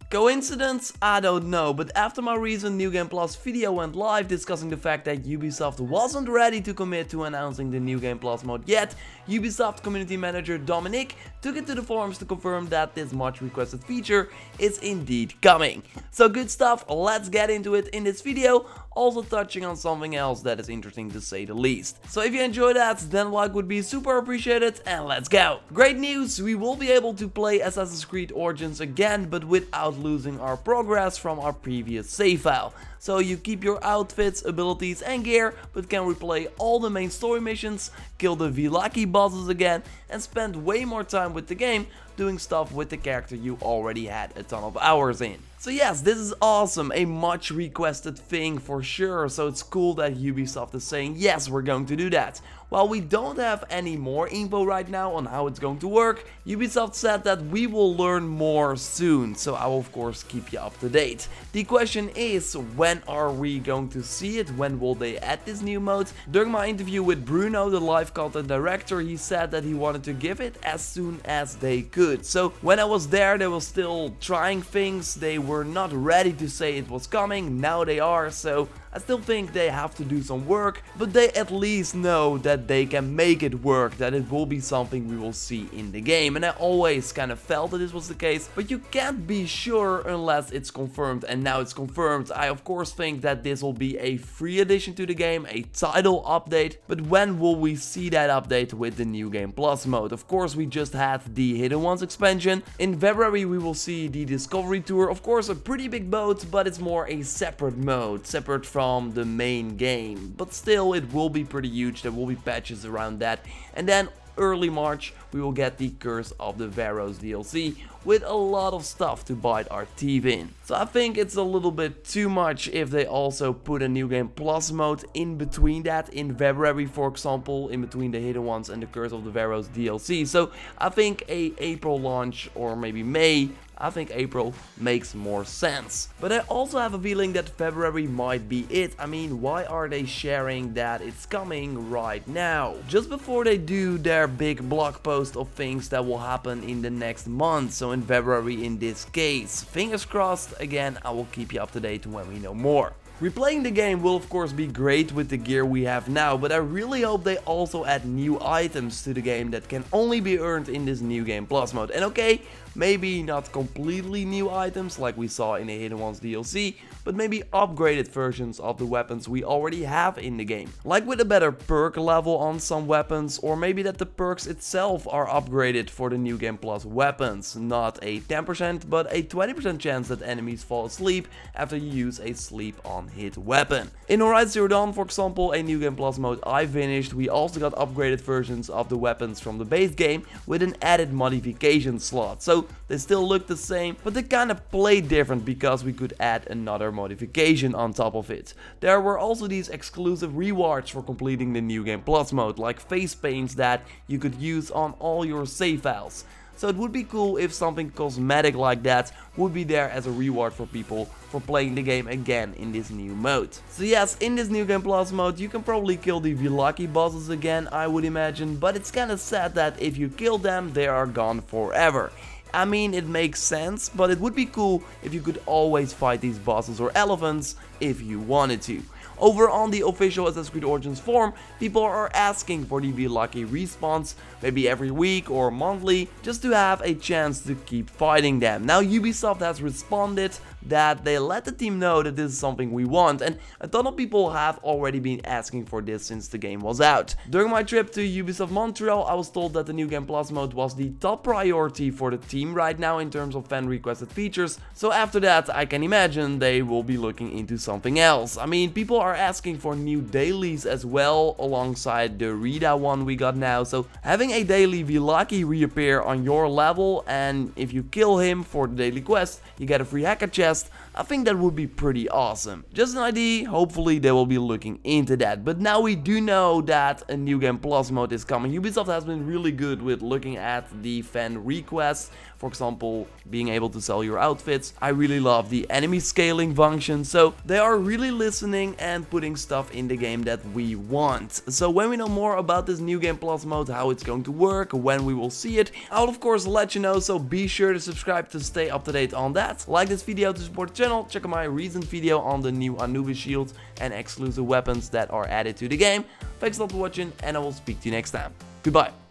Coincidence? I don't know, but after my recent New Game Plus video went live discussing the fact that Ubisoft wasn't ready to commit to announcing the New Game Plus mode yet, Ubisoft community manager Dominic took it to the forums to confirm that this much requested feature is indeed coming. So good stuff, let's get into it in this video, also touching on something else that is interesting to say the least. So if you enjoyed that, then a like would be super appreciated, and let's go! Great news, we will be able to play Assassin's Creed Origins again, but without losing our progress from our previous save file. So you keep your outfits, abilities and gear, but can replay all the main story missions, kill the Villaki bosses again, and spend way more time with the game doing stuff with the character you already had a ton of hours in. So yes, this is awesome, a much requested thing for sure, so it's cool that Ubisoft is saying yes, we're going to do that. While we don't have any more info right now on how it's going to work, Ubisoft said that we will learn more soon, so I will of course keep you up to date. The question is, when are we going to see it? When will they add this new mode? During my interview with Bruno, the live content director, he said that he wanted to give it as soon as they could. So when I was there, they were still trying things, they were not ready to say it was coming, now they are, so I still think they have to do some work, but they at least know that they can make it work, that it will be something we will see in the game. And I always kind of felt that this was the case, but you can't be sure unless it's confirmed, and now it's confirmed. I of course think that this will be a free addition to the game, a title update, but when will we see that update with the New Game Plus mode? Of course we just had the Hidden Ones expansion. In February we will see the Discovery Tour, of course a pretty big mode, but it's more a separate mode, separate from the main game, but still it will be pretty huge. There will be patches around that, and then early March we will get the Curse of the Pharaohs DLC with a lot of stuff to bite our teeth in. So I think it's a little bit too much if they also put a New Game Plus mode in between that, in February for example, in between the Hidden Ones and the Curse of the Pharaohs DLC. So I think a April launch, or maybe May, I think April makes more sense. But I also have a feeling that February might be it. I mean, why are they sharing that it's coming right now? Just before they do their big blog post of things that will happen in the next month, so in February in this case. Fingers crossed, again, I will keep you up to date when we know more. Replaying the game will of course be great with the gear we have now, but I really hope they also add new items to the game that can only be earned in this New Game Plus mode. And okay, maybe not completely new items like we saw in the Hidden Ones DLC, but maybe upgraded versions of the weapons we already have in the game. Like with a better perk level on some weapons, or maybe that the perks itself are upgraded for the New Game Plus weapons. Not a 10%, but a 20% chance that enemies fall asleep after you use a sleep on hit weapon. In Horizon Zero Dawn, for example, a New Game Plus mode I finished, we also got upgraded versions of the weapons from the base game with an added modification slot. So they still look the same, but they kind of play different because we could add another modification on top of it. There were also these exclusive rewards for completing the New Game Plus mode, like face paints that you could use on all your save files. So it would be cool if something cosmetic like that would be there as a reward for people for playing the game again in this new mode. So yes, in this New Game Plus mode you can probably kill the Villaki bosses again, I would imagine, but it's kinda sad that if you kill them they are gone forever. I mean, it makes sense, but it would be cool if you could always fight these bosses or elephants if you wanted to. Over on the official Assassin's Creed Origins forum, people are asking for the Villaki respawns, maybe every week or monthly, just to have a chance to keep fighting them. Now Ubisoft has responded that they let the team know that this is something we want, and a ton of people have already been asking for this since the game was out. During my trip to Ubisoft Montreal, I was told that the New Game Plus mode was the top priority for the team right now in terms of fan requested features, so after that I can imagine they will be looking into something else. I mean, people are asking for new dailies as well, alongside the Rita one we got now, so having a daily Villaki reappear on your level, and if you kill him for the daily quest, you get a free hacker chest. I think that would be pretty awesome. Just an idea, hopefully they will be looking into that. But now we do know that a New Game Plus mode is coming. Ubisoft has been really good with looking at the fan requests For example, being able to sell your outfits. I really love the enemy scaling function. So they are really listening and putting stuff in the game that we want. So when we know more about this New Game Plus mode, how it's going to work, when we will see it, I'll of course let you know. So be sure to subscribe to stay up to date on that. Like this video to support the channel. Check out my recent video on the new Anubis shields and exclusive weapons that are added to the game. Thanks a lot for watching, and I will speak to you next time. Goodbye.